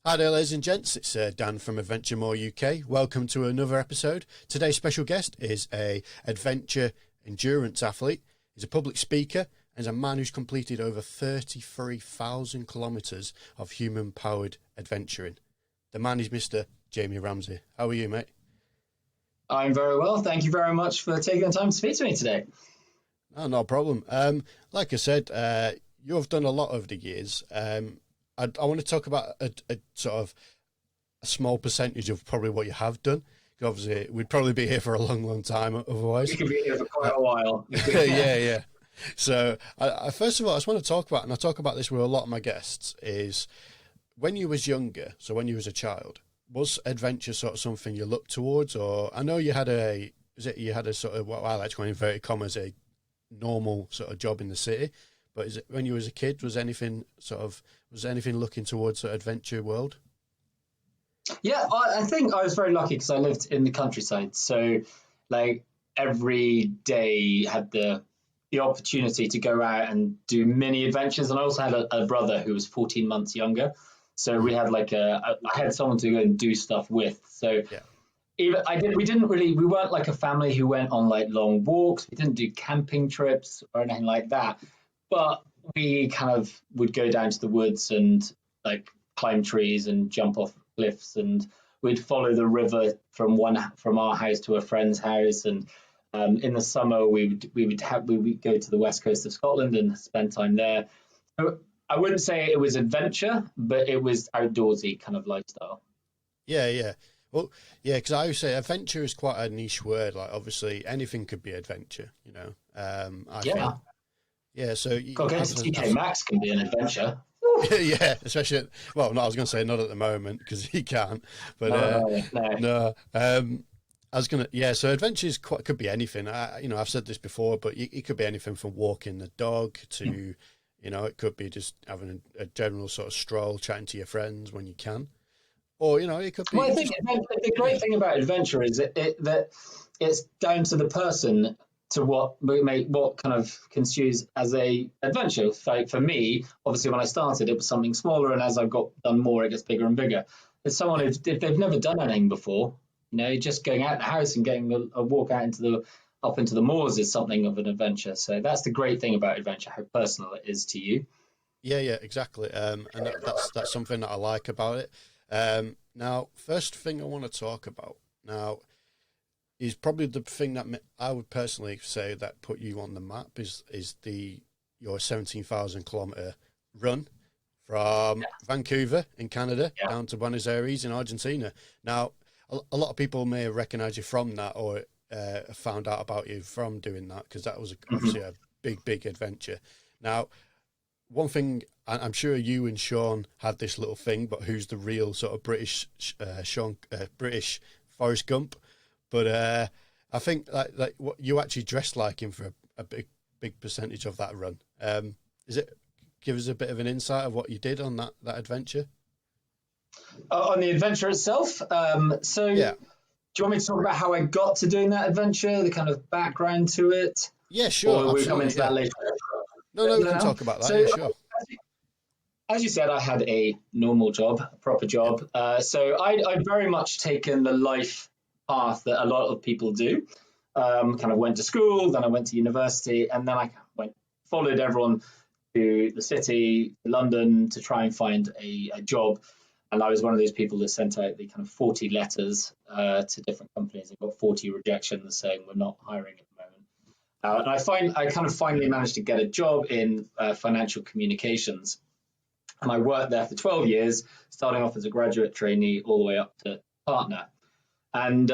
Hi there, ladies and gents. It's Dan from Adventure More UK. Welcome to another episode. Today's special guest is a adventure endurance athlete. He's a public speaker and is a man who's completed over 33,000 kilometres of human-powered adventuring. The man is Mr. Jamie Ramsay. How are you, mate? I'm very well. Thank you very much for taking the time to speak to me today. Oh, no problem. Like I said, you've done a lot over the years. I want to talk about a sort of a small percentage of probably what you have done. Obviously, we'd probably be here for a long, long time otherwise. We could be here for quite a while. Yeah. So, first of all, I just want to talk about, and I talk about this with a lot of my guests, is when you was younger, so when you was a child, was adventure sort of something you looked towards? Or I know you had a sort of, what I like to call inverted commas, a normal sort of job in the city. But is it when you was a kid, was anything looking towards the adventure world? Yeah, I think I was very lucky because I lived in the countryside. So, like, every day had the opportunity to go out and do mini adventures. And I also had a brother who was 14 months younger. So we had I had someone to go and do stuff with. So yeah. We weren't like a family who went on like long walks. We didn't do camping trips or anything like that. But we kind of would go down to the woods and like climb trees and jump off cliffs, and we'd follow the river from our house to a friend's house. And in the summer, we would go to the west coast of Scotland and spend time there. So I wouldn't say it was adventure, but it was outdoorsy kind of lifestyle. Yeah. Well, yeah, because I always say adventure is quite a niche word. Like, obviously, anything could be adventure, you know. I think. Yeah, so going to TK Maxx can be an adventure. Yeah, especially. Well, no, I was going to say not at the moment because he can't. But no. I was going to. Yeah, so adventures could be anything. I've said this before, but it could be anything from walking the dog to, it could be just having a general sort of stroll, chatting to your friends when you can, or it could be. Well, I think the great thing about adventure is that it's down to the person to what kind of construes as a adventure. For me, obviously, when I started, it was something smaller, and as I've done more, it gets bigger and bigger. If someone if they've never done anything before, just going out the house and getting a walk out up into the moors is something of an adventure. So that's the great thing about adventure, how personal it is to you. Yeah, exactly. And that's something that I like about it. Now, first thing I want to talk about now is probably the thing that I would personally say that put you on the map is your 17,000 kilometer run from Vancouver in Canada down to Buenos Aires in Argentina. Now, a lot of people may recognize you from that or found out about you from doing that because that was obviously a big adventure. Now, one thing, I'm sure you and Sean had this little thing, but who's the real sort of British British Forrest Gump? But I think like what you actually dressed like him for a big percentage of that run. Give us a bit of an insight of what you did on that adventure? On the adventure itself. Do you want me to talk about how I got to doing that adventure, the kind of background to it? Yeah, sure. Or we'll come into that later. No, we can talk about that. So, sure. As you said, I had a normal job, a proper job. So I'd very much taken the life path that a lot of people do. Kind of went to school, then I went to university, and then I followed everyone to the city, London, to try and find a job. And I was one of those people that sent out the kind of 40 letters to different companies and got 40 rejections saying we're not hiring at the moment. And I kind of finally managed to get a job in financial communications. And I worked there for 12 years, starting off as a graduate trainee all the way up to partner. And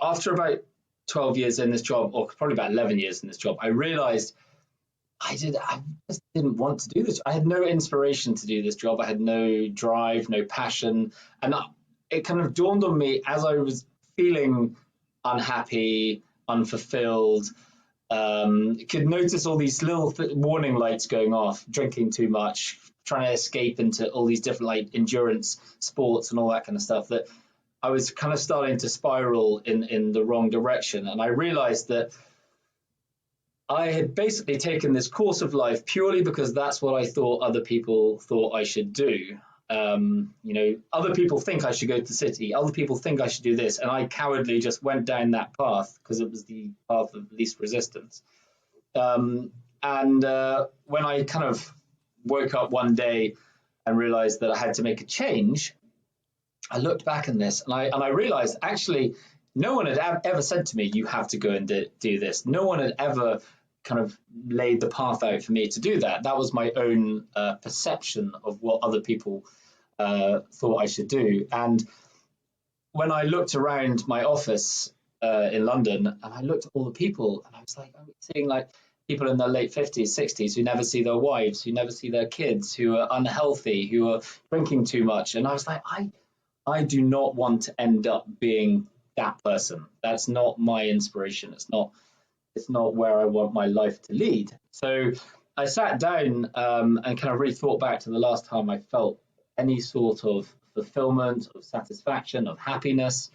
after about 12 years in this job, or probably about 11 years in this job, I realized I just didn't want to do this. I had no inspiration to do this job. I had no drive, no passion. And it kind of dawned on me as I was feeling unhappy, unfulfilled, could notice all these little warning lights going off, drinking too much, trying to escape into all these different like endurance sports and all that kind of stuff, that I was kind of starting to spiral in the wrong direction. And I realized that I had basically taken this course of life purely because that's what I thought other people thought I should do. Other people think I should go to the city. Other people think I should do this. And I cowardly just went down that path because it was the path of least resistance. And when I kind of woke up one day and realized that I had to make a change, I looked back on this and I realized actually no one had ever said to me, you have to go and do this. No one had ever kind of laid the path out for me to do that. That was my own perception of what other people thought I should do. And when I looked around my office in London and I looked at all the people and I was like, I'm seeing like people in their late 50s, 60s who never see their wives, who never see their kids, who are unhealthy, who are drinking too much. And I was like, I do not want to end up being that person. That's not my inspiration. It's not where I want my life to lead. So I sat down and kind of really thought back to the last time I felt any sort of fulfillment, of satisfaction, of happiness.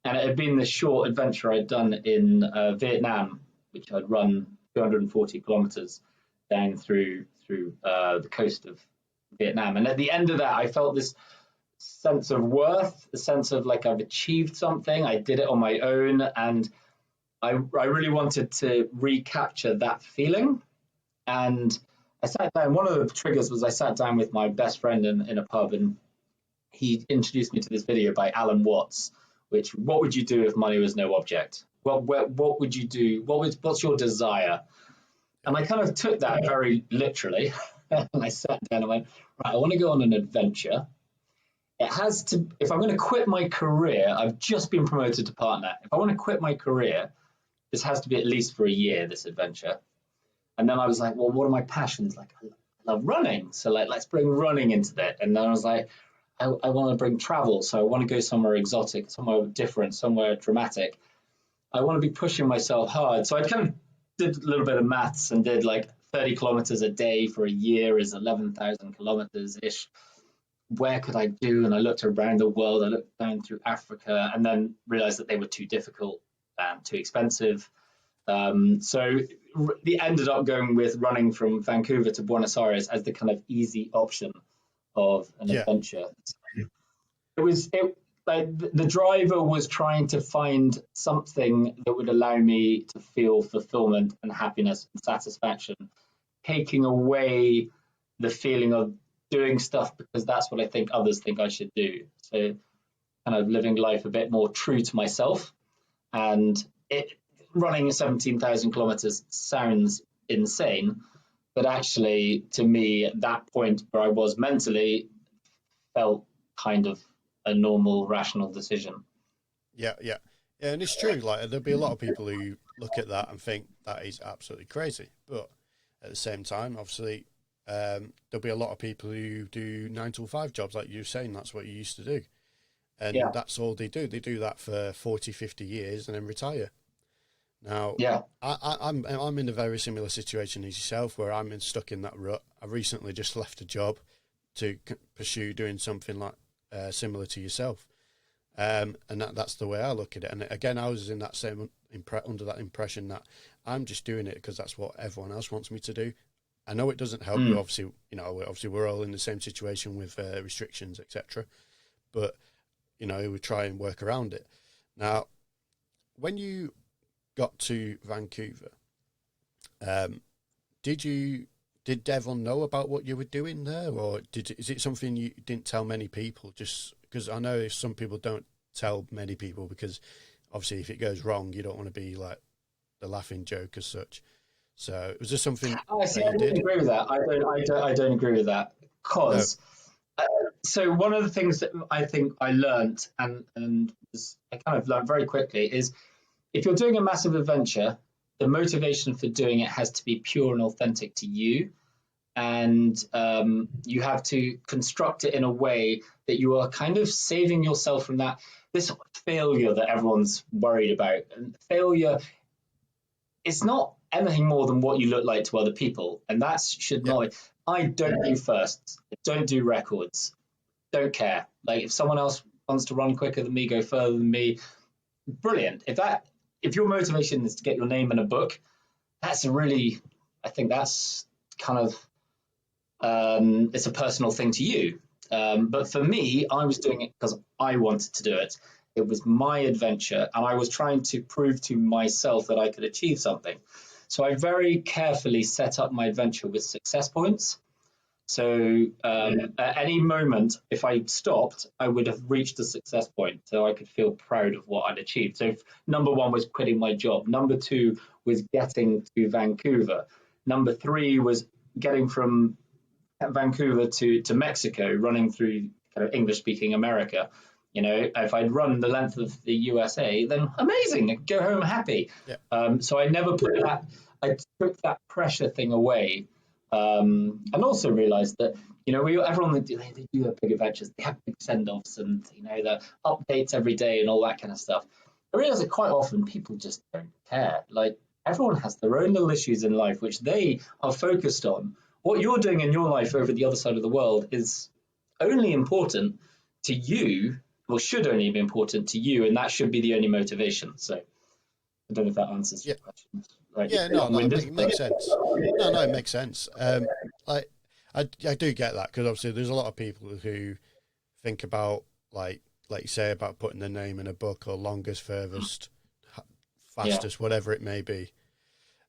And it had been this short adventure I'd done in Vietnam, which I'd run 240 kilometers down through the coast of Vietnam. And at the end of that, I felt this sense of worth, a sense of like I've achieved something. I did it on my own. And I really wanted to recapture that feeling. And I sat down. One of the triggers was I sat down with my best friend in a pub, and he introduced me to this video by Alan Watts, what would you do if money was no object? What would you do? What's your desire? And I kind of took that very literally. And I sat down and went, right, I want to go on an adventure. It has to, if I'm going to quit my career, I've just been promoted to partner. If I want to quit my career, this has to be at least for a year, this adventure. And then I was like, well, what are my passions? Like, I love running. So like, let's bring running into that. And then I was like, I want to bring travel. So I want to go somewhere exotic, somewhere different, somewhere dramatic. I want to be pushing myself hard. So I kind of did a little bit of maths and did like 30 kilometers a day for a year is 11,000 kilometers-ish. Where could I do? And I looked around the world. I looked down through Africa and then realized that they were too difficult and too expensive. So they ended up going with running from Vancouver to Buenos Aires as the kind of easy option of an adventure. The driver was trying to find something that would allow me to feel fulfillment and happiness and satisfaction, taking away the feeling of doing stuff because that's what I think others think I should do. So kind of living life a bit more true to myself. And running 17,000 kilometers sounds insane, but actually to me at that point where I was mentally felt kind of a normal, rational decision. Yeah, and it's true. Like there'll be a lot of people who look at that and think that is absolutely crazy, but at the same time, obviously, there'll be a lot of people who do 9 to 5 jobs, like you were saying. That's what you used to do, and that's all they do. They do that for 40, 50 years and then retire. Now, I'm in a very similar situation as yourself, where I'm stuck in that rut. I recently just left a job to pursue doing something like similar to yourself, and that's the way I look at it. And again, I was in that same under that impression that I'm just doing it because that's what everyone else wants me to do. I know it doesn't help. Obviously, we're all in the same situation with restrictions, etc. But we try and work around it. Now, when you got to Vancouver, did Devon know about what you were doing there, or is it something you didn't tell many people? Just because I know some people don't tell many people because obviously if it goes wrong, you don't want to be like the laughing joke as such. So was there something? I don't agree with that. I don't agree with that because. No. So one of the things that I think I learned and I kind of learned very quickly is if you're doing a massive adventure, the motivation for doing it has to be pure and authentic to you. And you have to construct it in a way that you are kind of saving yourself from this failure that everyone's worried about. And failure is not anything more than what you look like to other people. And that should not, I don't do firsts, don't do records, don't care. Like if someone else wants to run quicker than me, go further than me, brilliant. If your motivation is to get your name in a book, I think that's kind of, it's a personal thing to you. But for me, I was doing it because I wanted to do it. It was my adventure, and I was trying to prove to myself that I could achieve something. So I very carefully set up my adventure with success points. So at any moment, if I stopped, I would have reached a success point, so I could feel proud of what I'd achieved. So number one was quitting my job. Number two was getting to Vancouver. Number three was getting from Vancouver to Mexico, running through kind of English-speaking America. You know, if I'd run the length of the USA, then amazing, I'd go home happy. Yeah. So I never put that, I took that pressure thing away. And also realised that, you know, everyone they do their big adventures, they have big send-offs and, you know, the updates every day and all that kind of stuff. I realise that quite often people just don't care. Like, everyone has their own little issues in life which they are focused on. What you're doing in your life over the other side of the world is only important to you, or should only be important to you, and that should be the only motivation. So I don't know if that answers your question. Like, Yeah, no, it makes sense. No, it makes sense. I do get that, because obviously there's a lot of people who think about, like you say, about putting their name in a book, or longest, furthest, fastest, whatever it may be.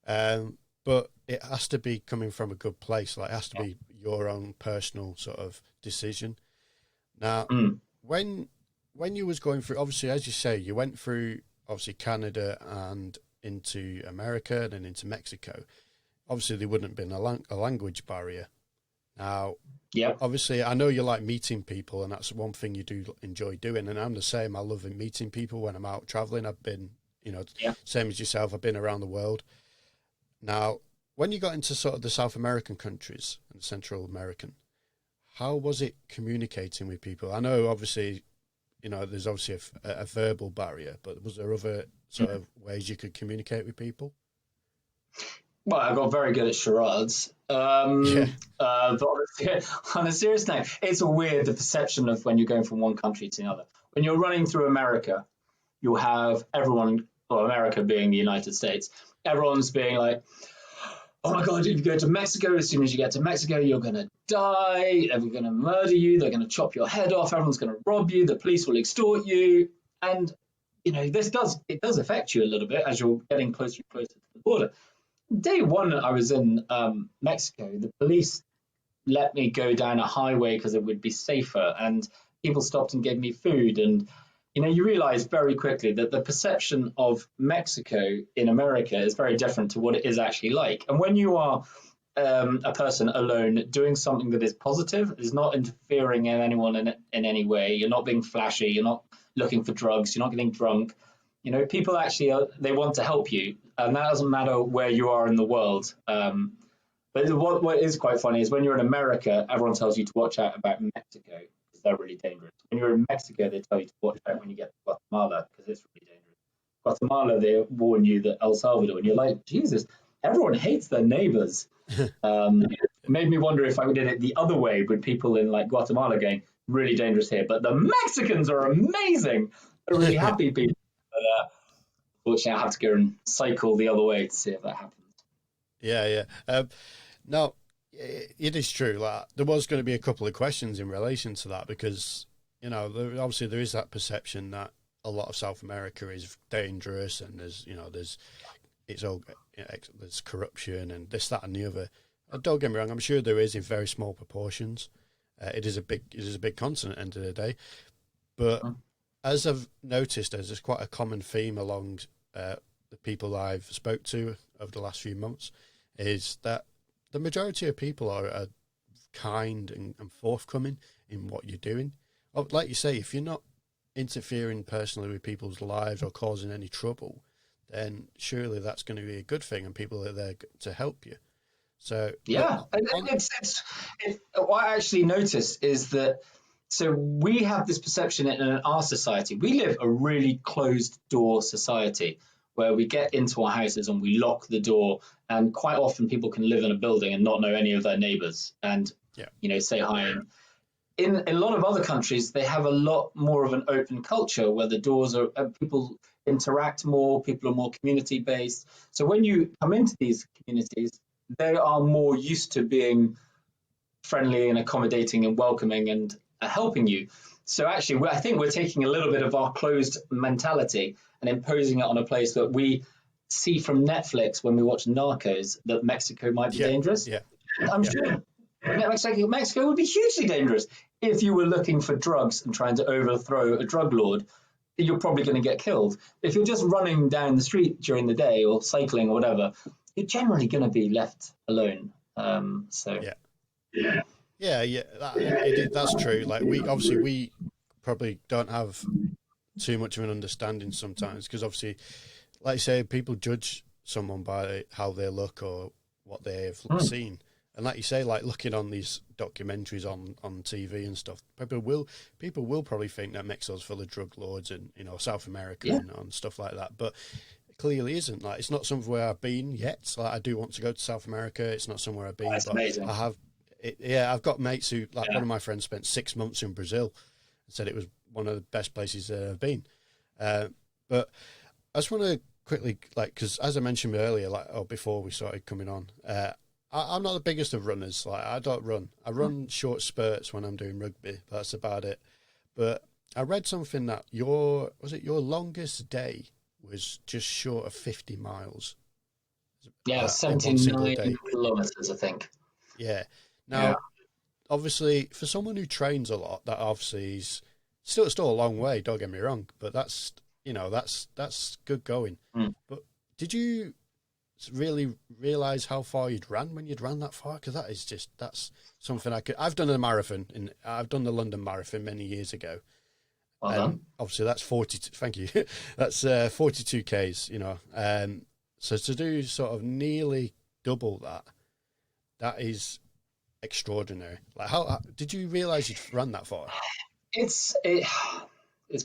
But it has to be coming from a good place. Like, it has to be your own personal sort of decision. Now, when you was going through, obviously, as you say, you went through obviously Canada and into America and then into Mexico. Obviously, there wouldn't have been a language barrier. Now, obviously, I know you like meeting people, and that's one thing you do enjoy doing. And I'm the same. I love meeting people when I'm out traveling. I've been, you know, same as yourself, I've been around the world. Now, when you got into sort of the South American countries and Central American, how was it communicating with people? I know, obviously, you know, there's obviously a verbal barrier, but was there other sort of ways you could communicate with people? Well, I got very good at charades. But on a serious note, it's weird, the perception of when you're going from one country to another. When you're running through America, you'll have everyone, well, America being the United States, everyone's being like, oh my God, if you go to Mexico, as soon as you get to Mexico, you're going to die. They're going to murder you. They're going to chop your head off. Everyone's going to rob you. The police will extort you. And, you know, it does affect you a little bit as you're getting closer and closer to the border. Day one, I was in Mexico. The police let me go down a highway because it would be safer. And people stopped and gave me food. And, you know, you realize very quickly that the perception of Mexico in America is very different to what it is actually like. And when you are a person alone doing something that is positive, is not interfering in anyone in any way, you're not being flashy, you're not looking for drugs, you're not getting drunk, you know, people actually they want to help you, and that doesn't matter where you are in the world. But what is quite funny is when you're in America, everyone tells you to watch out about Mexico, they're really dangerous. When you're in Mexico, they tell you to watch out when you get to Guatemala, because it's really dangerous. Guatemala, they warn you that El Salvador, and you're like, Jesus, everyone hates their neighbors. It made me wonder if I did it the other way, with people in like Guatemala going, really dangerous here, but the Mexicans are amazing. They're really happy people. But fortunately, I have to go and cycle the other way to see if that happens. Yeah. Now, it is true. Like, there was going to be a couple of questions in relation to that, because, you know, obviously there is that perception that a lot of South America is dangerous, and there's corruption and this, that, and the other. Don't get me wrong, I'm sure there is in very small proportions. It is a big continent at the end of the day, but as I've noticed, there's quite a common theme along the people I've spoke to over the last few months, is that the majority of people are kind and forthcoming in what you're doing. Like you say, if you're not interfering personally with people's lives or causing any trouble, then surely that's going to be a good thing, and people are there to help you. So what I actually noticed is that, so we have this perception in our society. We live a really closed door society, where we get into our houses and we lock the door, and quite often people can live in a building and not know any of their neighbors and, you know, say hi. In a lot of other countries, they have a lot more of an open culture, where the doors are, people interact more, people are more community based. So when you come into these communities, they are more used to being friendly and accommodating and welcoming, and helping you. So actually, I think we're taking a little bit of our closed mentality and imposing it on a place that we see from Netflix when we watch Narcos, that Mexico might be dangerous. Yeah. I'm sure Mexico would be hugely dangerous if you were looking for drugs and trying to overthrow a drug lord. You're probably going to get killed. If you're just running down the street during the day or cycling or whatever, you're generally going to be left alone. That's true. Like we probably don't have too much of an understanding sometimes, because obviously, like you say, people judge someone by how they look or what they've seen. And like you say, like looking on these documentaries on TV and stuff, people will probably think that Mexico's full of drug lords and, you know, South America and stuff like that. But it clearly isn't. Like, it's not somewhere I've been yet. Like, I do want to go to South America. It's not somewhere I've been. That's amazing. I've got mates who, like, one of my friends spent 6 months in Brazil and said it was one of the best places they've been. But I just want to quickly, like, because as I mentioned earlier, before we started coming on, I'm not the biggest of runners. Like, I don't run. I run short spurts when I'm doing rugby. That's about it. But I read something that your longest day was just short of 50 miles. Yeah, 79 kilometers, I think. Yeah. Now, obviously, for someone who trains a lot, that obviously is still a long way. Don't get me wrong, but that's good going. But did you really realize how far you'd ran when you'd ran that far? Because that's something I've done a marathon, and I've done the London Marathon many years ago. And obviously that's 40. Thank you. That's 42 Ks. You know, so to do sort of nearly double that is extraordinary. Like, how did you realize you'd run that far? It's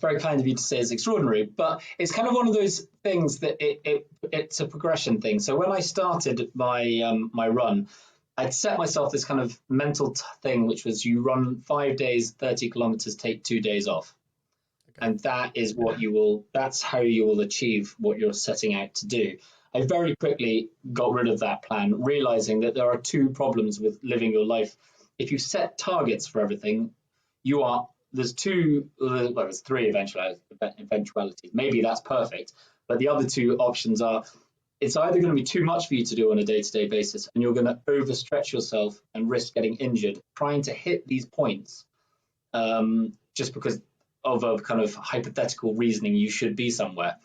very kind of you to say it's extraordinary, but it's kind of one of those things that it's a progression thing. So when I started my run, I'd set myself this kind of mental thing, which was you run 5 days, 30 kilometers, take 2 days off. Okay. And that's how you will achieve what you're setting out to do. I very quickly got rid of that plan, realizing that there are two problems with living your life. If you set targets for everything, there's three eventualities. Maybe that's perfect. But the other two options are, it's either going to be too much for you to do on a day-to-day basis, and you're going to overstretch yourself and risk getting injured trying to hit these points just because of a kind of hypothetical reasoning you should be somewhere.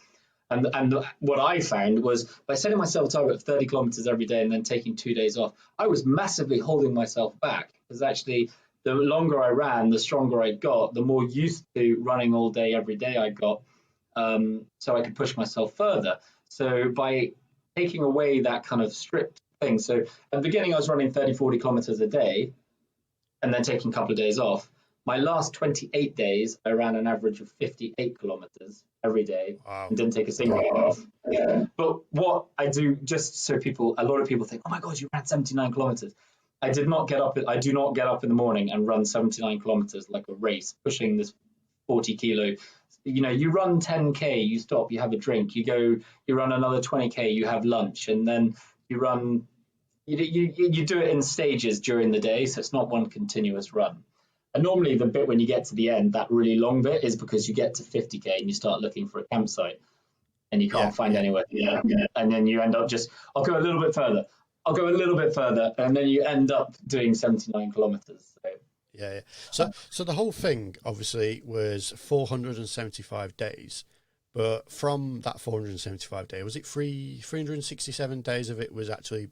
And what I found was, by setting myself a target of 30 kilometers every day and then taking 2 days off, I was massively holding myself back, because actually the longer I ran, the stronger I got, the more used to running all day, every day I got, so I could push myself further. So by taking away that kind of strict thing, so at the beginning I was running 30, 40 kilometers a day and then taking a couple of days off. My last 28 days, I ran an average of 58 kilometers every day. Wow. And didn't take a single day off. Yeah. But what I do, just so a lot of people think, oh my God, you ran 79 kilometers. I do not get up in the morning and run 79 kilometers like a race, pushing this 40 kilo. You know, you run 10K, you stop, you have a drink, you run another 20K, you have lunch, and then you run, you do it in stages during the day. So it's not one continuous run. And normally the bit when you get to the end, that really long bit, is because you get to 50K and you start looking for a campsite and you can't find anywhere. Yeah. And then you end up I'll go a little bit further. And then you end up doing 79 kilometers. So. Yeah. So the whole thing obviously was 475 days, but from that 475 days, was it 367 days of it was actually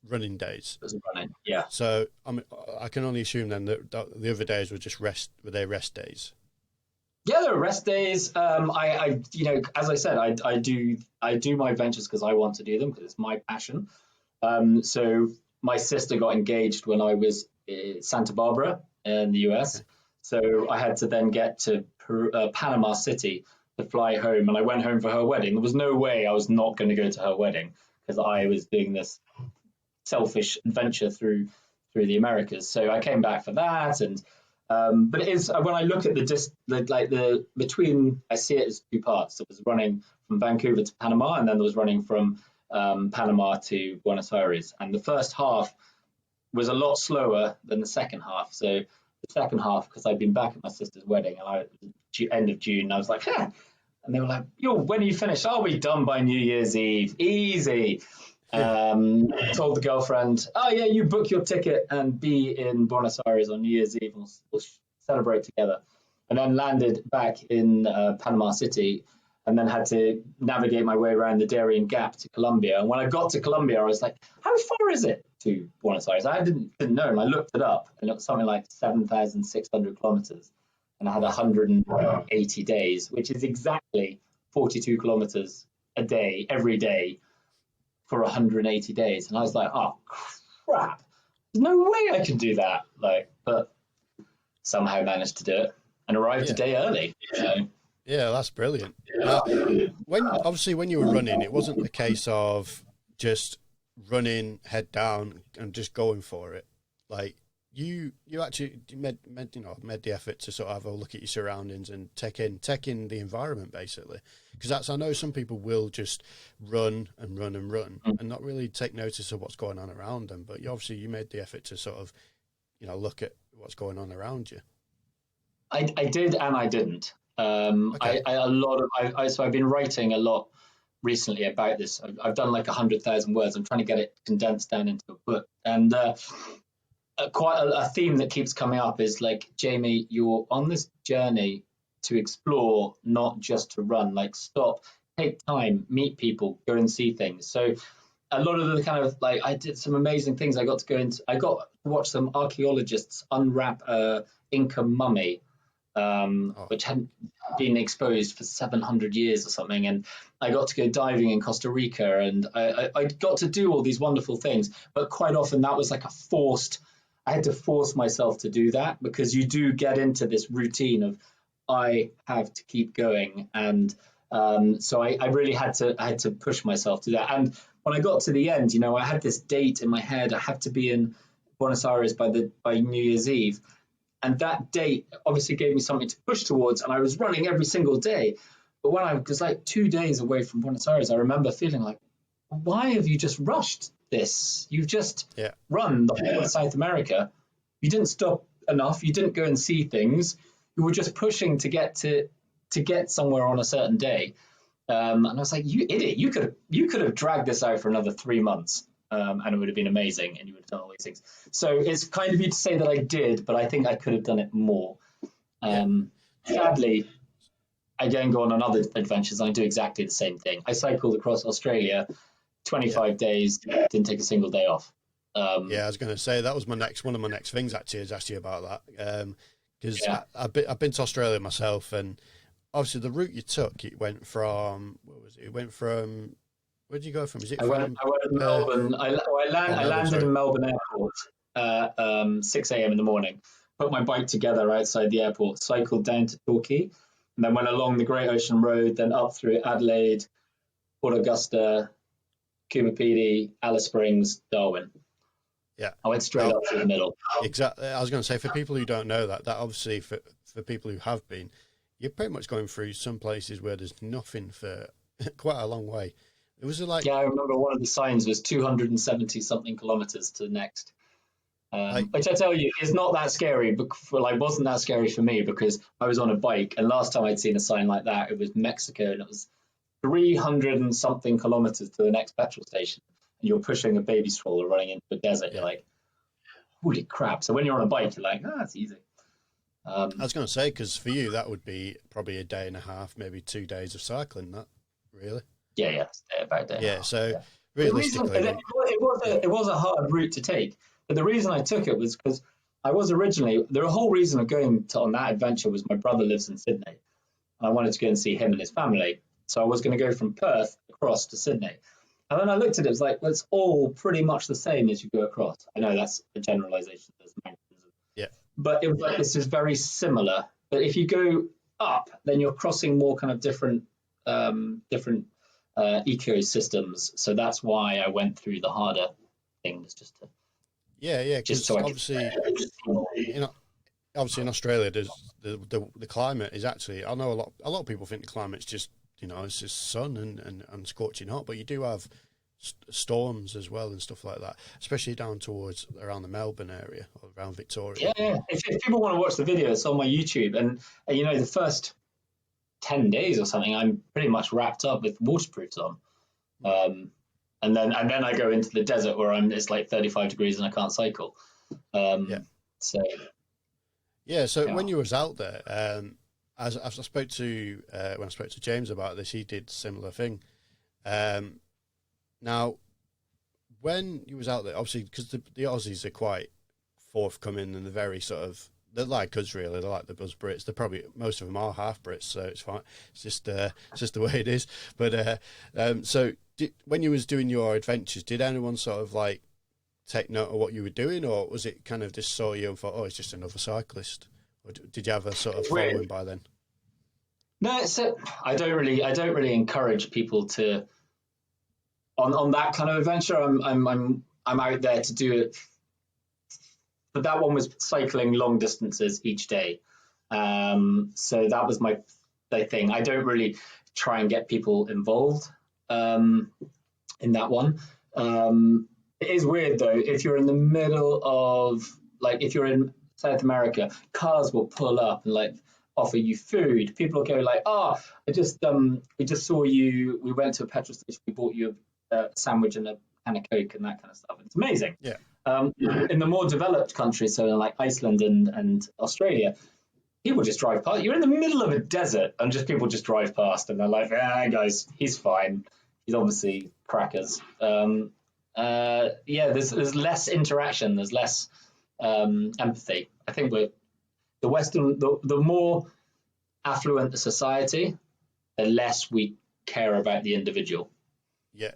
running days? Running, yeah. So I can only assume then that the other days were just rest. Were they rest days? Yeah, there are rest days. I as I said, I do my ventures because I want to do them, because it's my passion. So my sister got engaged when I was in Santa Barbara in the US. Okay. So I had to then get to Panama City to fly home, and I went home for her wedding. There was no way I was not going to go to her wedding, because I was doing this selfish adventure through the Americas. So I came back for that, and but it is, when I look at I see it as two parts. It was running from Vancouver to Panama, and then there was running from Panama to Buenos Aires. And the first half was a lot slower than the second half. So the second half because I'd been back at my sister's wedding, and end of June, and I was like, huh. And they were like, yo, when are you finished? I'll be done by New Year's Eve. Easy. Told the girlfriend, oh yeah, you book your ticket and be in Buenos Aires on New Year's Eve, and we'll celebrate together. And then landed back in Panama City, and then had to navigate my way around the Darien Gap to Colombia. And when I got to Colombia, I was like, how far is it to Buenos Aires? I didn't know, and I looked it up, and it was something like 7,600 kilometers. And I had 180 days, which is exactly 42 kilometers a day, every day, for 180 days. And I was like, oh, crap. There's no way I can do that. But somehow managed to do it and arrived a day early. So. Yeah, that's brilliant. When you were running, it wasn't a case of just running head down and just going for it. Like, you actually made the effort to sort of have a look at your surroundings and take in the environment, basically. Because I know some people will just run and not really take notice of what's going on around them. But you made the effort to sort of, look at what's going on around you. I did and I didn't. Okay. So I've been writing a lot recently about this. I've done like 100,000 words. I'm trying to get it condensed down into a book. And quite a theme that keeps coming up is like, Jamie, you're on this journey to explore, not just to run. Like, stop, take time, meet people, go and see things. So a lot of the kind of I did some amazing things. I got to watch some archaeologists unwrap a Inca mummy, which hadn't been exposed for 700 years or something. And I got to go diving in Costa Rica, and I got to do all these wonderful things. But quite often that was like I had to force myself to do that, because you do get into this routine of, I have to keep going. And so I really had to push myself to that. And when I got to the end, I had this date in my head. I have to be in Buenos Aires by New Year's Eve. And that date obviously gave me something to push towards. And I was running every single day. But when I was like 2 days away from Buenos Aires, I remember feeling like, why have you just rushed this? You've just run the whole of South America. You didn't stop enough. You didn't go and see things. You were just pushing to get somewhere on a certain day. And I was like, you idiot, you could have dragged this out for another 3 months, and it would have been amazing, and you would have done all these things. So it's kind of you to say that I did, but I think I could have done it more. Sadly, I then go on other adventures, and I do exactly the same thing. I cycled across Australia, 25 days, didn't take a single day off. I was going to say, that was one of my next things, actually, is ask you about that. Because I've been to Australia myself, and obviously the route you took, it went from, where did you go from? I went to Melbourne. I landed in Melbourne Airport 6 a.m. in the morning, put my bike together outside the airport, cycled down to Torquay, and then went along the Great Ocean Road, then up through Adelaide, Port Augusta, Coober Pedy, Alice Springs, Darwin. Yeah, I went straight up through the middle. Exactly. I was going to say, for people who don't know that obviously for people who have been, you're pretty much going through some places where there's nothing for quite a long way. It was like, I remember one of the signs was 270 something kilometers to the next, which I tell you is not that scary. But wasn't that scary for me, because I was on a bike, and last time I'd seen a sign like that, it was Mexico, and it was 300 and something kilometers to the next petrol station. And you're pushing a baby stroller running into a desert. You're like, holy crap. So when you're on a bike, you're like, it's easy. I was going to say, because for you, that would be probably a day and a half, maybe 2 days of cycling, that, really? Yeah, about a day. Yeah, so realistically... It was a hard route to take. But the reason I took it was because I was originally... The whole reason of going on that adventure was my brother lives in Sydney. And I wanted to go and see him and his family. So I was going to go from Perth across to Sydney. And then I looked at it, it was like, well, it's all pretty much the same as you go across. I know that's a generalization. There's mountains. Yeah. But it was like, this is very similar. But if you go up, then you're crossing more kind of different ecosystems. So that's why I went through the harder things, just to... Yeah, because obviously in Australia, there's the climate is actually... I know a lot of people think the climate's just, it's just sun and scorching hot, but you do have storms as well and stuff like that, especially down towards around the Melbourne area or around Victoria. Yeah. If people want to watch the video, it's on my YouTube, and the first 10 days or something, I'm pretty much wrapped up with waterproofs on. And then I go into the desert where it's like 35 degrees and I can't cycle. So when you was out there, as I spoke to when I spoke to James about this, he did similar thing. Now, when you was out there, obviously because the Aussies are quite forthcoming and they're very they're like us really. They're like the Buzz Brits. They're probably, most of them are half Brits, so it's fine. It's just the way it is. But when you was doing your adventures, did anyone sort of like take note of what you were doing, or was it kind of just saw you and thought, oh, it's just another cyclist? Or did you have a sort of following by then? No, so I don't really encourage people to on that kind of adventure. I'm out there to do it. But that one was cycling long distances each day. So that was my thing. I don't really try and get people involved in that one. It is weird though, if you're in the middle of, like, if you're in South America, cars will pull up and like offer you food. People will go like, oh, we just saw you, we went to a petrol station, we bought you a sandwich and a can of Coke and that kind of stuff. It's amazing. Yeah. In the more developed countries, so like Iceland and Australia, people just drive past. You're in the middle of a desert and people just drive past and they're like, guys, he's fine. He's obviously crackers. There's less interaction. There's less empathy. I think the more affluent the society, the less we care about the individual. Yeah.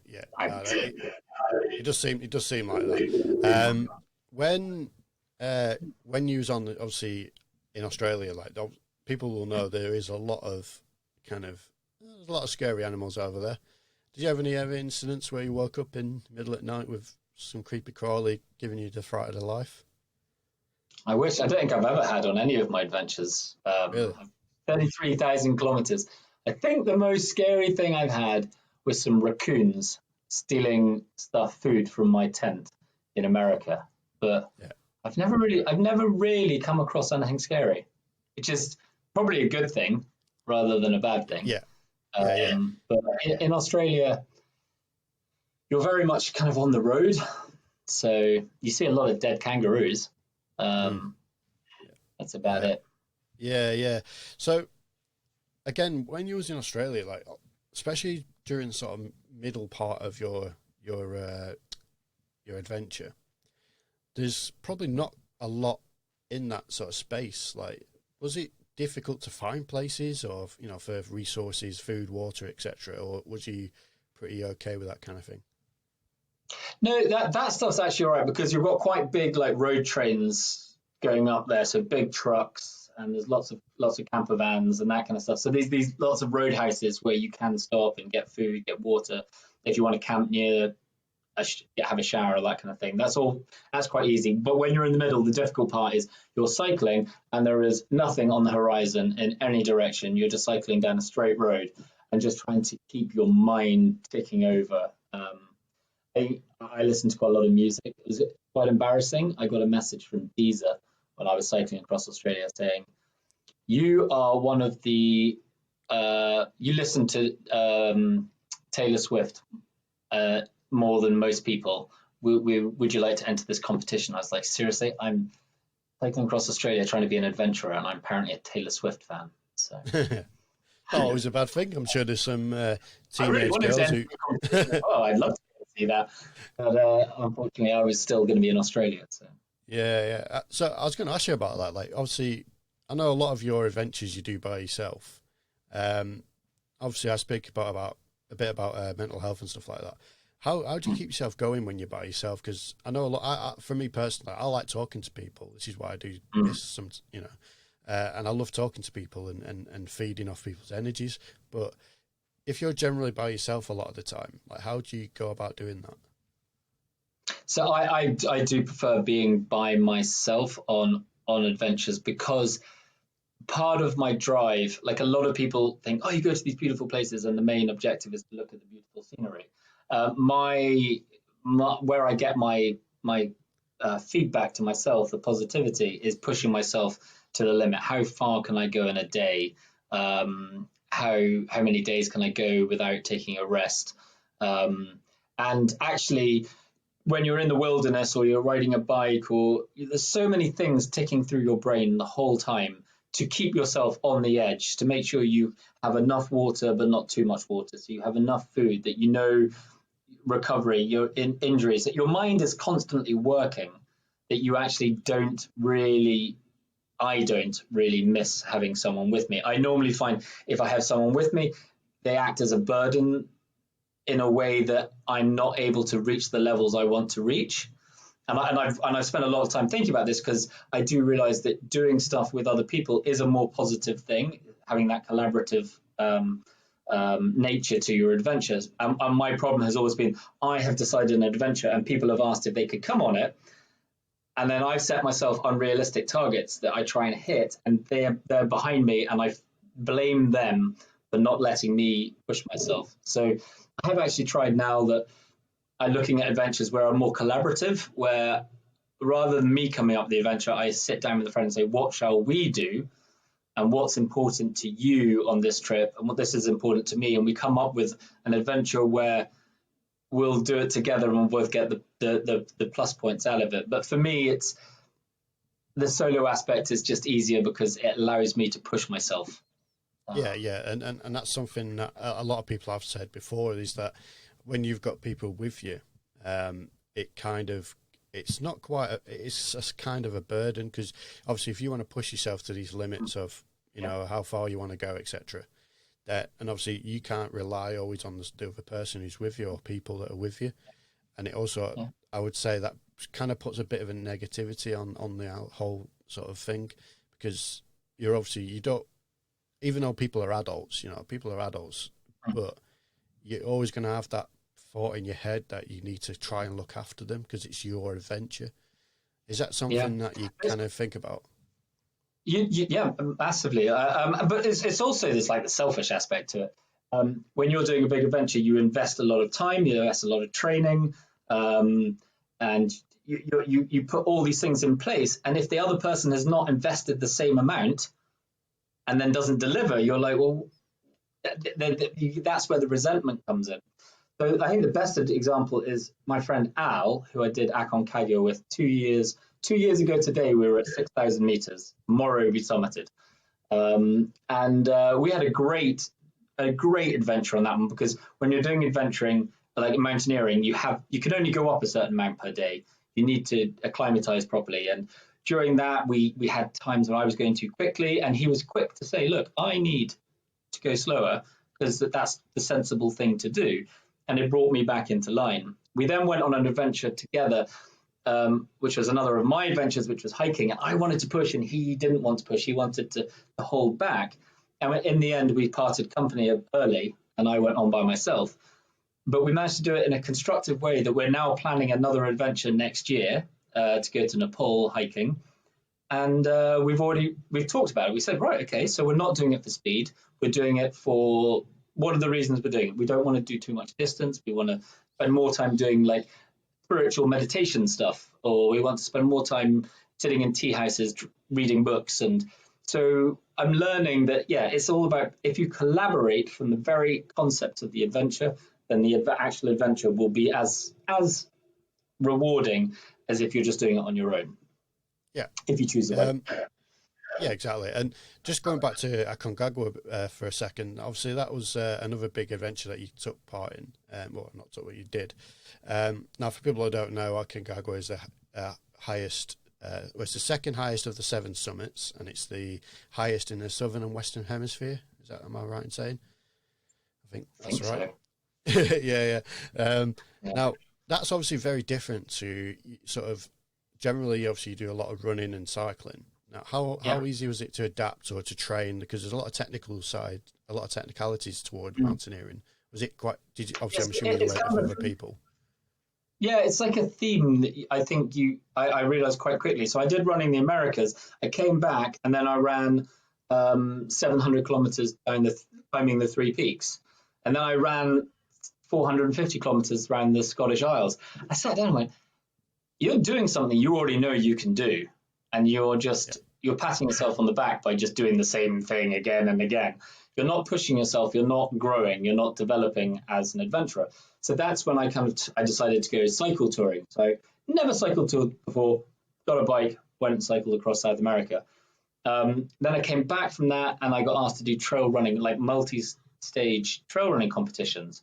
It does seem like that. When you was on obviously in Australia, like people will know there is a lot of scary animals over there. Did you have any incidents where you woke up in the middle at night with some creepy crawly giving you the fright of the life? I wish. I don't think I've ever had on any of my adventures. Really? 33,000 kilometers. I think the most scary thing I've had was some raccoons stealing food from my tent in America. But I've never really come across anything scary, which is probably a good thing rather than a bad thing. But in Australia, you're very much kind of on the road, so you see a lot of dead kangaroos. That's about it. Yeah. So again, when you was in Australia, like especially during sort of middle part of your adventure, there's probably not a lot in that sort of space. Like, was it difficult to find places, or for resources, food, water, etc., or was you pretty okay with that kind of thing? No, that stuff's actually all right because you've got quite big like road trains going up there, so big trucks, and there's lots of camper vans and that kind of stuff. So these lots of road houses where you can stop and get food, get water if you want to camp near, have a shower, that kind of thing. That's quite easy. But when you're in the middle, the difficult part is you're cycling and there is nothing on the horizon in any direction. You're just cycling down a straight road and just trying to keep your mind ticking over. I listened to quite a lot of music. It was quite embarrassing. I got a message from Deezer when I was cycling across Australia saying, you are one of the, you listen to Taylor Swift more than most people. Would you like to enter this competition? I was like, seriously? I'm cycling across Australia trying to be an adventurer and I'm apparently a Taylor Swift fan. So. Not always a bad thing. I'm sure there's some teenage girls who... Oh, I'd love to see that. But unfortunately, I was still going to be in Australia. So. Yeah. So I was going to ask you about that. Like, obviously, I know a lot of your adventures you do by yourself. Obviously, I speak about a bit about mental health and stuff like that. How do you keep yourself going when you're by yourself? Because I know a lot. For me personally, I like talking to people. This is why I do this. And I love talking to people and feeding off people's energies. But if you're generally by yourself a lot of the time, like how do you go about doing that? So I do prefer being by myself on adventures because part of my drive, like a lot of people think, oh, you go to these beautiful places and the main objective is to look at the beautiful scenery. Where I get my feedback to myself, the positivity, is pushing myself to the limit. How far can I go in a day? How many days can I go without taking a rest? And actually, when you're in the wilderness or you're riding a bike, or there's so many things ticking through your brain the whole time to keep yourself on the edge, to make sure you have enough water but not too much water, so you have enough food, that you know recovery, your injuries, that your mind is constantly working, that you actually I don't really miss having someone with me. I normally find if I have someone with me, they act as a burden in a way that I'm not able to reach the levels I want to reach. And I've spent a lot of time thinking about this, because I do realize that doing stuff with other people is a more positive thing, having that collaborative nature to your adventures. And my problem has always been, I have decided an adventure and people have asked if they could come on it. And then I've set myself unrealistic targets that I try and hit, and they're behind me, and I blame them for not letting me push myself. So I have actually tried now that I'm looking at adventures where I'm more collaborative, where rather than me coming up with the adventure, I sit down with a friend and say, what shall we do? And what's important to you on this trip? And what this is important to me. And we come up with an adventure where we'll do it together and we'll both get the plus points out of it. But for me, it's the solo aspect is just easier because it allows me to push myself. Yeah. And that's something that a lot of people have said before, is that when you've got people with you, it's not quite, it's just kind of a burden, because obviously if you want to push yourself to these limits of, you know, how far you want to go, etc., and obviously you can't rely always on the other person who's with you or people that are with you. And it also, I would say that kind of puts a bit of a negativity on the whole sort of thing, because you're obviously, you don't, even though people are adults, but you're always going to have that thought in your head that you need to try and look after them because it's your adventure. Is that something that you kind of think about? Yeah, massively. But it's also this like the selfish aspect to it. When you're doing a big adventure, you invest a lot of time, you invest a lot of training, and you put all these things in place. And if the other person has not invested the same amount and then doesn't deliver, you're like, well, that's where the resentment comes in. So I think the best example is my friend Al, who I did Aconcagua with 2 years. 2 years ago today, we were at 6,000 meters. Tomorrow we summited. We had a great adventure on that one, because when you're doing adventuring, like mountaineering, you can only go up a certain amount per day. You need to acclimatize properly. And during that, we had times when I was going too quickly, and he was quick to say, look, I need to go slower, because that's the sensible thing to do. And it brought me back into line. We then went on an adventure together, which was another of my adventures, which was hiking. I wanted to push and he didn't want to push. He wanted to hold back. And in the end, we parted company early and I went on by myself. But we managed to do it in a constructive way that we're now planning another adventure next year to go to Nepal hiking. And we've talked about it. We said, right, okay, so we're not doing it for speed. We're doing it for, what are the reasons we're doing it? We don't want to do too much distance. We want to spend more time doing like spiritual meditation stuff, or we want to spend more time sitting in tea houses, reading books. And so I'm learning that, it's all about, if you collaborate from the very concept of the adventure, then the actual adventure will be as rewarding as if you're just doing it on your own. Yeah. If you choose the way. Yeah, exactly. And just going back to Aconcagua for a second, obviously that was another big adventure that you took part in. Well, not took, what you did. Now, for people who don't know, Aconcagua is the highest, it's the second highest of the 7 summits, and it's the highest in the southern and western hemisphere. Am I right in saying? I think that's right. So. Yeah. Now, that's obviously very different to sort of, generally, obviously, you do a lot of running and cycling. Now, how easy was it to adapt or to train? Because there's a lot of technicalities toward mountaineering. Was it quite? I'm assuming you worked with other people. Yeah, it's like a theme that I think I realized quite quickly. So I did running the Americas. I came back and then I ran 700 kilometers climbing the 3 peaks, and then I ran 450 kilometers around the Scottish Isles. I sat down and went, you're doing something you already know you can do. And you're patting yourself on the back by just doing the same thing again and again. You're not pushing yourself. You're not growing. You're not developing as an adventurer. So that's when I decided to go cycle touring. So never cycled toured before, got a bike, went and cycled across South America. Then I came back from that and I got asked to do trail running, like multi-stage trail running competitions.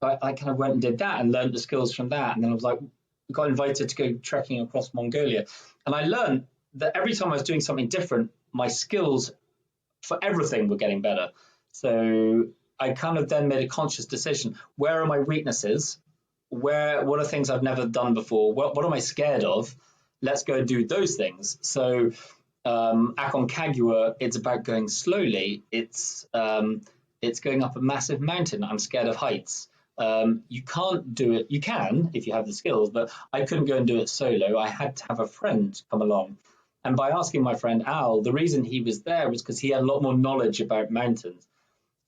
So I kind of went and did that and learned the skills from that. And then I was like, got invited to go trekking across Mongolia. And I learned that every time I was doing something different, my skills for everything were getting better. So I kind of then made a conscious decision. Where are my weaknesses? What are things I've never done before? What am I scared of? Let's go and do those things. So Aconcagua, it's about going slowly. It's going up a massive mountain. I'm scared of heights. You can't do it. You can if you have the skills, but I couldn't go and do it solo. I had to have a friend come along. And by asking my friend Al, the reason he was there was because he had a lot more knowledge about mountains.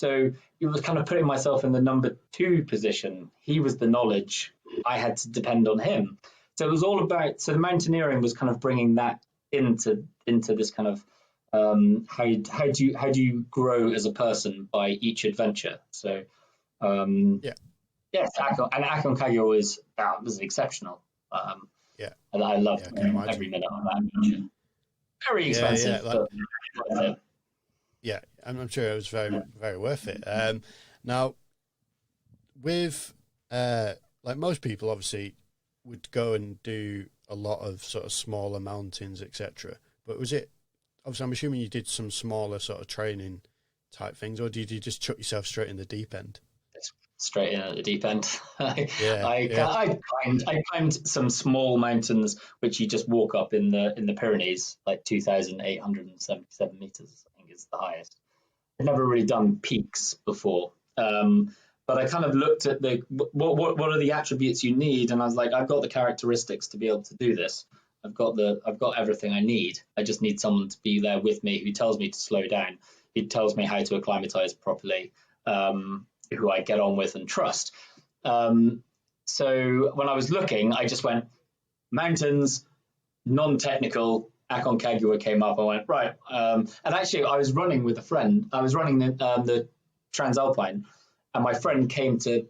So it was kind of putting myself in the number 2 position. He was the knowledge. I had to depend on him. So it was all about, so the mountaineering was kind of bringing that into this kind of how do you grow as a person by each adventure. So yes, Aconcagua was exceptional. And I loved every minute of that adventure. Very expensive, but yeah, I'm sure it was very, very worth it. Now, with like most people, obviously, would go and do a lot of sort of smaller mountains, etc. But was it, obviously, I'm assuming you did some smaller sort of training type things, or did you just chuck yourself straight in the deep end? Straight in at the deep end. I climbed some small mountains which you just walk up in the Pyrenees, like 2,877 meters, I think is the highest. I've never really done peaks before, but I kind of looked at what are the attributes you need, and I was like, I've got the characteristics to be able to do this. I've got everything I need. I just need someone to be there with me who tells me to slow down, who tells me how to acclimatize properly. Who I get on with and trust. So when I was looking, I just went mountains, non-technical. Aconcagua came up. I went right, and actually I was running with a friend. I was running the Transalpine, and my friend came to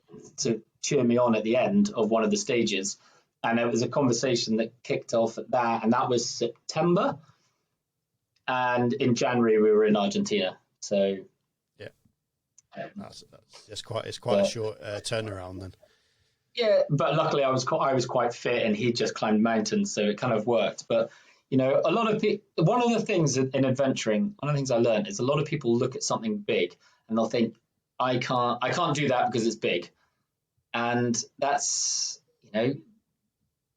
cheer me on at the end of one of the stages, and it was a conversation that kicked off at that, and that was September, and in January we were in Argentina. So. It's quite a short turnaround then. Yeah, but luckily I was quite fit, and he just climbed mountains, so it kind of worked. But you know, a lot of one of the things in adventuring, one of the things I learned is a lot of people look at something big and they'll think, I can't do that because it's big, and that's, you know,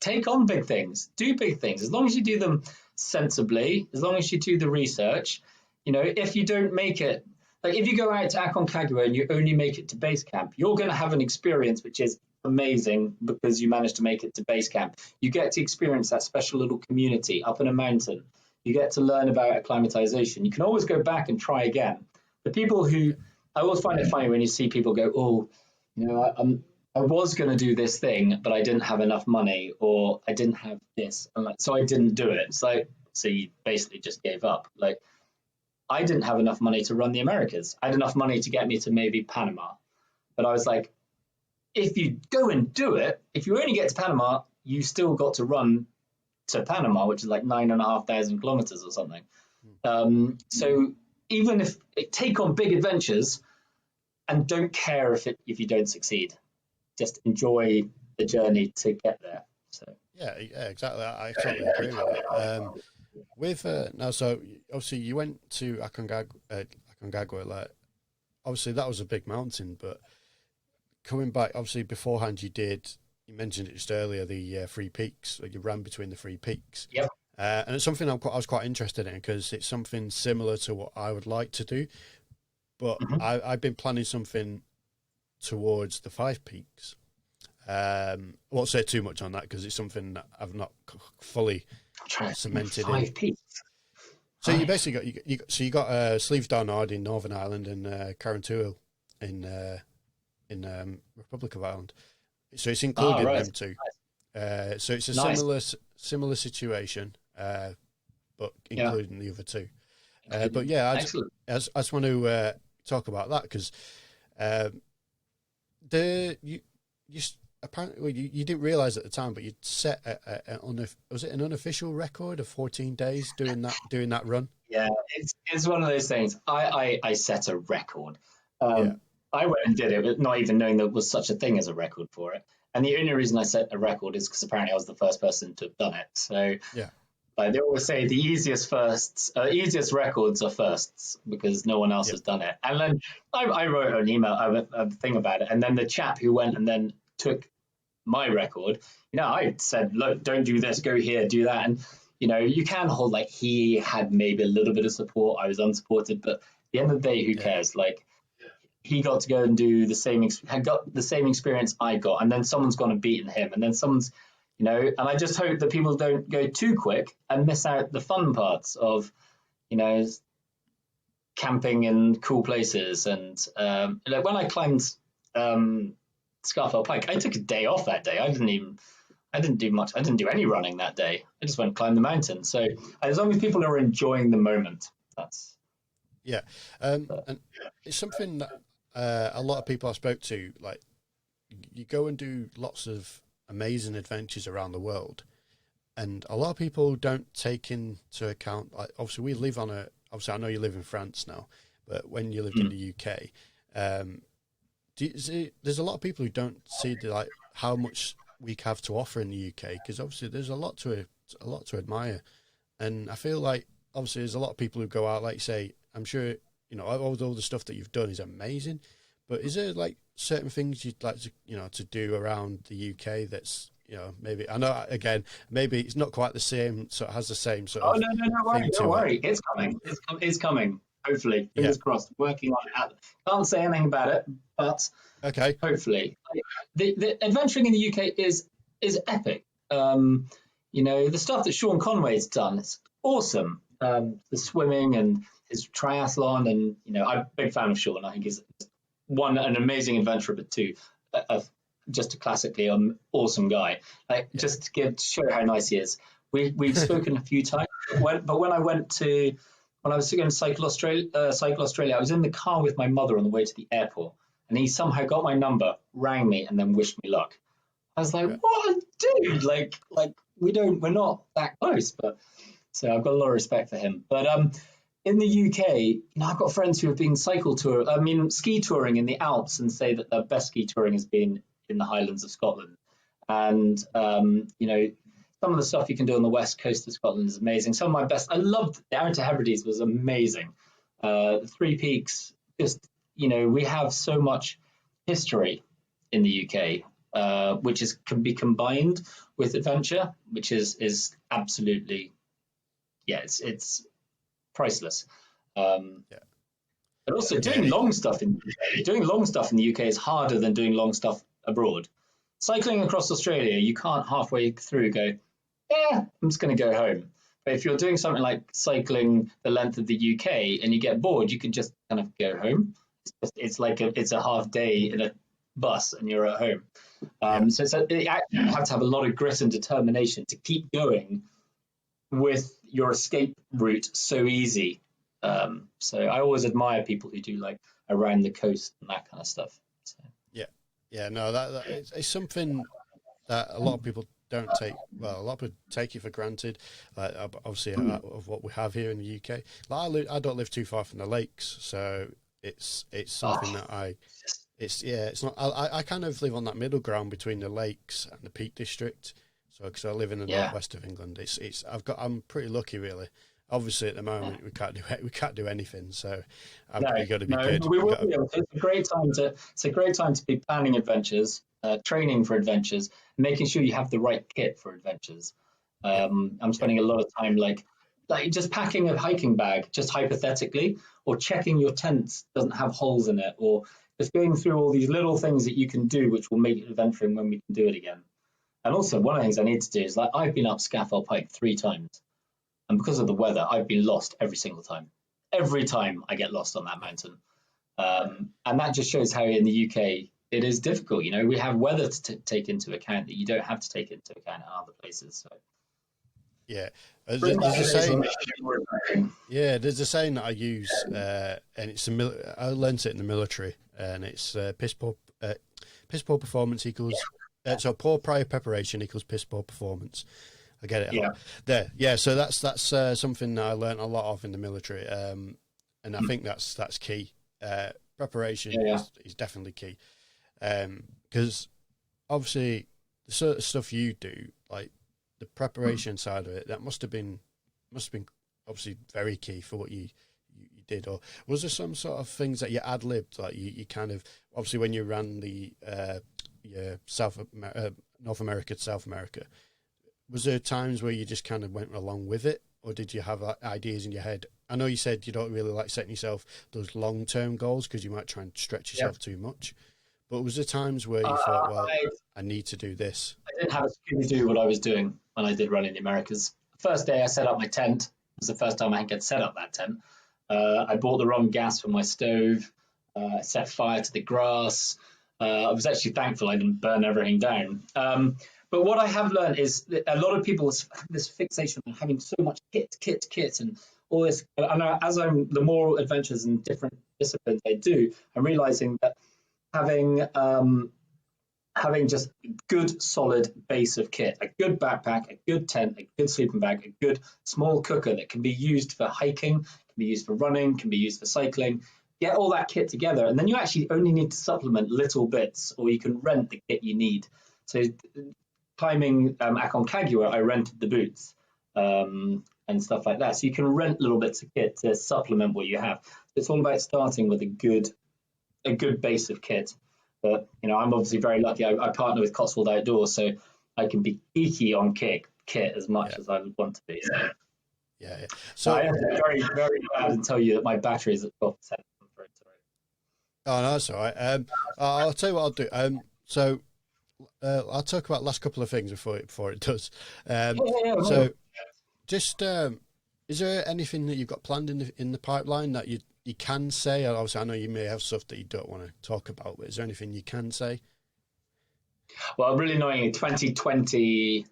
take on big things, do big things, as long as you do them sensibly, as long as you do the research. You know, if you don't make it. Like if you go out to Aconcagua and you only make it to base camp, you're going to have an experience which is amazing because you managed to make it to base camp. You get to experience that special little community up in a mountain. You get to learn about acclimatization. You can always go back and try again. The people who, I always find it funny when you see people go, oh, you know, I was going to do this thing, but I didn't have enough money, or I didn't have this, and so I didn't do it. It's like, so you basically just gave up. Like, I didn't have enough money to run the Americas. I had enough money to get me to maybe Panama. But I was like, if you go and do it, if you only get to Panama, you still got to run to Panama, which is like 9,500 kilometers or something. So even if take on big adventures and don't care if you don't succeed, just enjoy the journey to get there. So yeah, exactly. I totally agree with that. With now, so obviously you went to Aconcagua, like obviously that was a big mountain, but coming back, obviously beforehand you mentioned it just earlier, the 3 peaks, like you ran between the 3 peaks. Yep. And it's something I was quite interested in because it's something similar to what I would like to do, but I've been planning something towards the 5 peaks. I won't say too much on that because it's something that I've not fully cemented 5 peaks. So you basically got Sleeves Down Hard in Northern Ireland and Carrauntoohil in in Republic of Ireland. So it's including them too. So it's a similar situation, but including the other two. But yeah, I just want to talk about that because apparently you didn't realize at the time, but you'd set was it an unofficial record of 14 days doing that run? Yeah, it's one of those things. I set a record. I went and did it, not even knowing there was such a thing as a record for it. And the only reason I set a record is because apparently I was the first person to have done it. So yeah, like they always say, the easiest records are firsts because no one else has done it. And then I wrote an email, a thing about it, and then the chap who went and then took my record, I said, look, don't do this, go here, do that, and you can hold like he had maybe a little bit of support, I was unsupported, but at the end of the day, who cares? Like he got to go and do had got the same experience I got, and then someone's gone and beaten him, and then someone's, and I just hope that people don't go too quick and miss out the fun parts of, camping in cool places. And like when I climbed Scarfell Pike, I took a day off that day. I didn't do much. I didn't do any running that day. I just went and climbed the mountain. So as long as people are enjoying the moment, that's and it's something that a lot of people I spoke to, like, you go and do lots of amazing adventures around the world, and a lot of people don't take into account, like, obviously we live on obviously I know you live in France now, but when you lived in the UK, there's a lot of people who don't see like how much we have to offer in the UK, because obviously there's a lot to admire, and I feel like obviously there's a lot of people who go out, like you say, I'm sure all the stuff that you've done is amazing, but is there like certain things you'd like to to do around the UK that's maybe, I know again maybe it's not quite the same, so it has the same sort of don't worry, it's coming, hopefully, fingers crossed, working on it. Can't say anything about it, but hopefully. The adventuring in the UK is epic. The stuff that Sean Conway's done is awesome. The swimming and his triathlon, and I'm a big fan of Sean. I think he's an amazing adventurer, but two, just a classically awesome guy. Just to show how nice he is. We've spoken a few times, but when I was going to Cycle Australia, I was in the car with my mother on the way to the airport, and he somehow got my number, rang me, and then wished me luck. I was like, "What, dude? Like we're not that close," but so I've got a lot of respect for him. But in the UK, I've got friends who have been ski touring in the Alps, and say that their best ski touring has been in the Highlands of Scotland. And some of the stuff you can do on the west coast of Scotland is amazing. Some of my best, I loved the Outer Hebrides, was amazing. The Three Peaks, just we have so much history in the UK, which can be combined with adventure, which is absolutely, it's priceless. But also doing long stuff in the UK is harder than doing long stuff abroad. Cycling across Australia, you can't halfway through go, I'm just going to go home. But if you're doing something like cycling the length of the UK and you get bored, you can just kind of go home. It's like it's a half day in a bus and you're at home. So you have to have a lot of grit and determination to keep going with your escape route so easy. So I always admire people who do like around the coast and that kind of stuff. So. No, that it's something that a lot of people don't take. Well, a lot of people take it for granted. Like obviously of what we have here in the UK. Like I don't live too far from the lakes, so it's something that it's not. I kind of live on that middle ground between the lakes and the Peak District. So because I live in the northwest of England, I'm pretty lucky really. Obviously, at the moment, we can't do anything. So we've got to be good. We will be able to. It's a great time to be planning adventures, training for adventures, making sure you have the right kit for adventures. I'm spending a lot of time like just packing a hiking bag, just hypothetically, or checking your tent doesn't have holes in it, or just going through all these little things that you can do, which will make it adventuring when we can do it again. And also, one of the things I need to do is I've been up Scafell Pike 3 times. And because of the weather, I've been lost every single time. Every time I get lost on that mountain. And that just shows how in the UK, it is difficult. You know, we have weather to take into account that you don't have to take into account in other places. So Yeah, there's a saying. There's a saying that I use, and it's I learned it in the military, and it's piss poor performance equals so poor prior preparation equals piss poor performance. I get it. Yeah. There. Yeah. So that's something that I learned a lot of in the military, and I think that's key. Preparation is definitely key, because obviously the sort of stuff you do, like the preparation side of it, that must have been obviously very key for what you did. Or was there some sort of things that you ad-libbed, like you kind of, obviously when you ran the North America to South America, was there times where you just kind of went along with it, or did you have ideas in your head? I know you said you don't really like setting yourself those long-term goals because you might try and stretch yourself too much, but was there times where you thought, well, I need to do this? I didn't have a Scooby-Doo what I was doing when I did run in the Americas. First day I set up my tent. It was the first time I had set up that tent. I bought the wrong gas for my stove. I set fire to the grass. I was actually thankful I didn't burn everything down. But what I have learned is that a lot of people have this fixation on having so much kit, and all this. And as the more adventures and different disciplines I do, I'm realizing that having just a good solid base of kit, a good backpack, a good tent, a good sleeping bag, a good small cooker that can be used for hiking, can be used for running, can be used for cycling. Get all that kit together, and then you actually only need to supplement little bits, or you can rent the kit you need. So climbing Aconcagua, I rented the boots and stuff like that. So you can rent little bits of kit to supplement what you have. So it's all about starting with a good base of kit. But you know, I'm obviously very lucky. I partner with Cotswold Outdoors, so I can be geeky on kit as much as I want to be. So. Yeah. So I have to be very, very proud and tell you that my battery is at 12%. Oh no, that's all right. I'll tell you what I'll do. So I'll talk about the last couple of things before it does. So, just is there anything that you've got planned in the pipeline that you can say? Obviously, I know you may have stuff that you don't want to talk about, but is there anything you can say? Well, really annoying. 2020,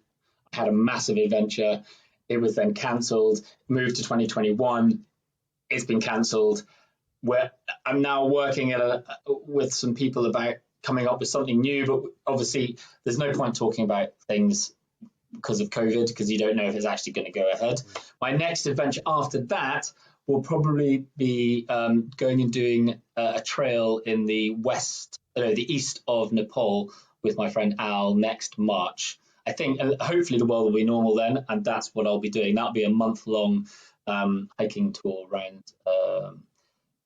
I had a massive adventure. It was then cancelled. Moved to 2021. It's been cancelled. Where I'm now working with some people about coming up with something new, but obviously there's no point talking about things because of COVID, because you don't know if it's actually going to go ahead. My next adventure after that will probably be going and doing a trail in the east of Nepal with my friend Al next March. I think hopefully the world will be normal then, and that's what I'll be doing. That'll be a month-long hiking tour around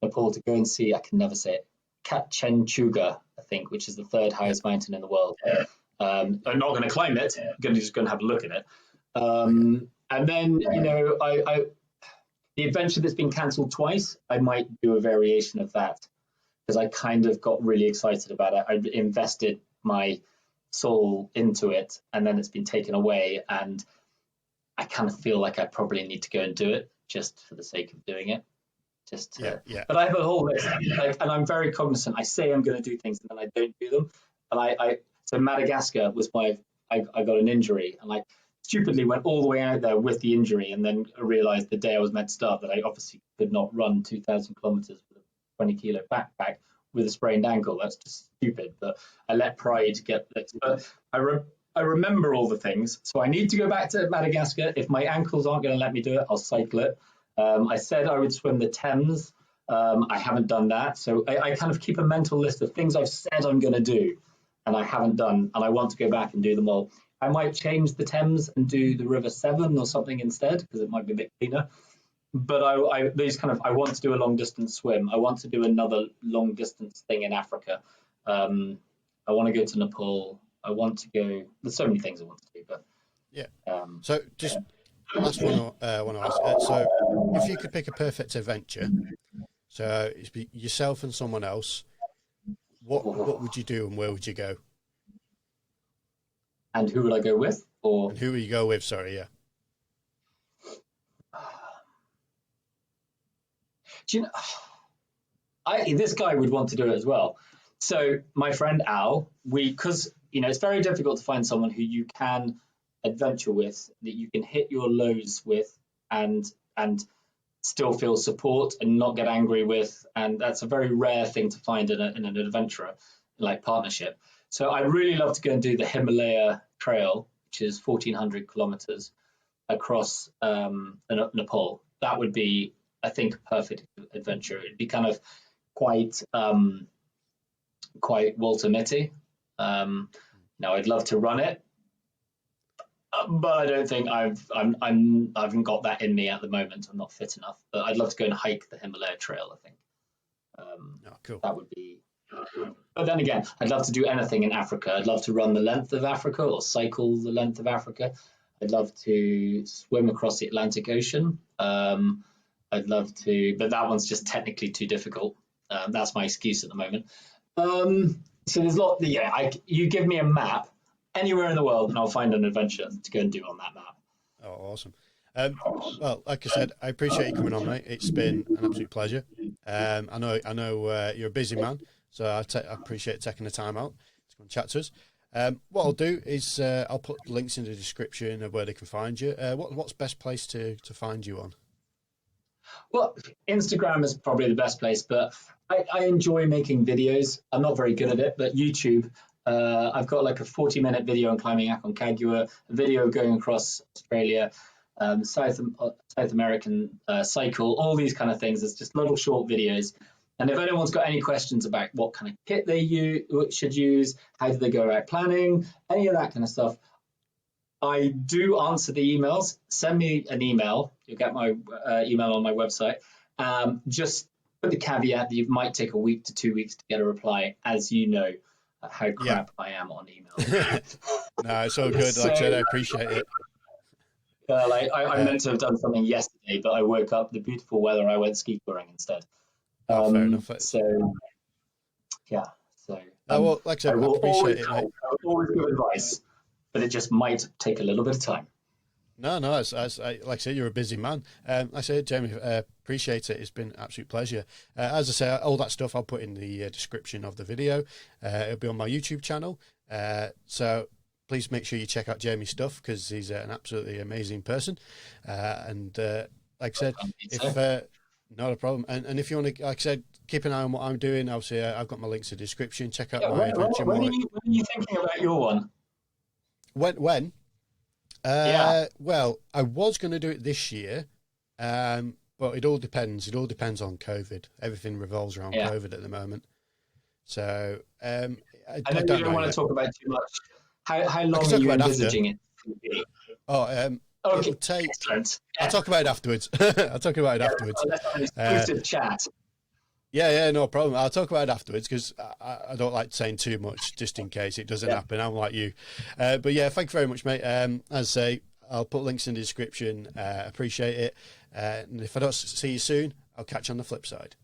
Nepal to go and see, I can never say it, Katchenjunga, I think, which is the third highest mountain in the world. I'm not going to climb it. I'm just going to have a look at it. And then, you know, the adventure that's been cancelled twice, I might do a variation of that, because I kind of got really excited about it. I invested my soul into it, and then it's been taken away, and I kind of feel like I probably need to go and do it just for the sake of doing it. But I have a whole list, and I'm very cognizant. I say I'm going to do things, and then I don't do them. And so Madagascar was I got an injury, and I stupidly went all the way out there with the injury, and then I realised the day I was meant to start that I obviously could not run 2,000 kilometres with a 20-kilo backpack with a sprained ankle. That's just stupid. But I let pride get this. But I remember all the things, so I need to go back to Madagascar. If my ankles aren't going to let me do it, I'll cycle it. I said I would swim the Thames. I haven't done that. So I kind of keep a mental list of things I've said I'm going to do and I haven't done, and I want to go back and do them all. I might change the Thames and do the River Severn or something instead, because it might be a bit cleaner. But I want to do a long distance swim. I want to do another long distance thing in Africa. I want to go to Nepal. I want to go. There's so many things I want to do, but So just last one I want to ask. So if you could pick a perfect adventure, so it's yourself and someone else, what would you do and where would you go? And who would I go with? And who would you go with? Sorry, yeah. Do you know? This guy would want to do it as well. So my friend Al, because it's very difficult to find someone who you can adventure with, that you can hit your lows with, and still feel support and not get angry with, and that's a very rare thing to find in an adventurer like partnership. So I'd really love to go and do the Himalaya Trail, which is 1,400 kilometers across Nepal. That would be, I think, a perfect adventure. It'd be kind of quite Walter Mitty. Now I'd love to run it, but I don't think I haven't got that in me at the moment. I'm not fit enough. But I'd love to go and hike the Himalaya Trail. I think cool. That would be. But then again, I'd love to do anything in Africa. I'd love to run the length of Africa or cycle the length of Africa. I'd love to swim across the Atlantic Ocean. I'd love to, but that one's just technically too difficult. That's my excuse at the moment. So there's a lot. You give me a map anywhere in the world, and I'll find an adventure to go and do on that map. Oh, awesome. Well, like I said, I appreciate you coming on, mate. It's been an absolute pleasure. I know you're a busy man, so I appreciate taking the time out to come and chat to us. What I'll do is I'll put links in the description of where they can find you. What's the best place to find you on? Well, Instagram is probably the best place, but I enjoy making videos. I'm not very good at it, but YouTube, I've got like a 40-minute video on climbing Aconcagua, a video going across Australia, South American cycle, all these kind of things. It's just little short videos. And if anyone's got any questions about what kind of kit they should use, how do they go about planning, any of that kind of stuff, I do answer the emails. Send me an email. You'll get my email on my website. Just put the caveat that it might take a week to 2 weeks to get a reply, as you know how crap I am on email. No, it's all good. Like I said, I appreciate it. I meant to have done something yesterday, but I woke up, the beautiful weather, I went ski touring instead. Fair enough. So, yeah. So, well, like I said, I appreciate it, mate. I will always give advice, but it just might take a little bit of time. No, like I said, you're a busy man. Like I said, Jamie, appreciate it. It's been an absolute pleasure. As I say, all that stuff I'll put in the description of the video. It'll be on my YouTube channel. So please make sure you check out Jamie's stuff, because he's an absolutely amazing person. And like I said, if not a problem. And if you want to, like I said, keep an eye on what I'm doing. Obviously, I've got my links in the description. Check out my adventure. When are you thinking about your one? When? Well, I was going to do it this year, but it all depends. It all depends on COVID. Everything revolves around COVID at the moment. So I know you don't want to talk about too much. How long are you envisaging it to be? It'll take. Excellent. I'll talk about it afterwards. I'll talk about it afterwards. Let's have an exclusive chat. Yeah, no problem. I'll talk about it afterwards, because I don't like saying too much just in case it doesn't happen. I'm like you. But yeah, thank you very much, mate. As I say, I'll put links in the description. Appreciate it. And if I don't see you soon, I'll catch you on the flip side.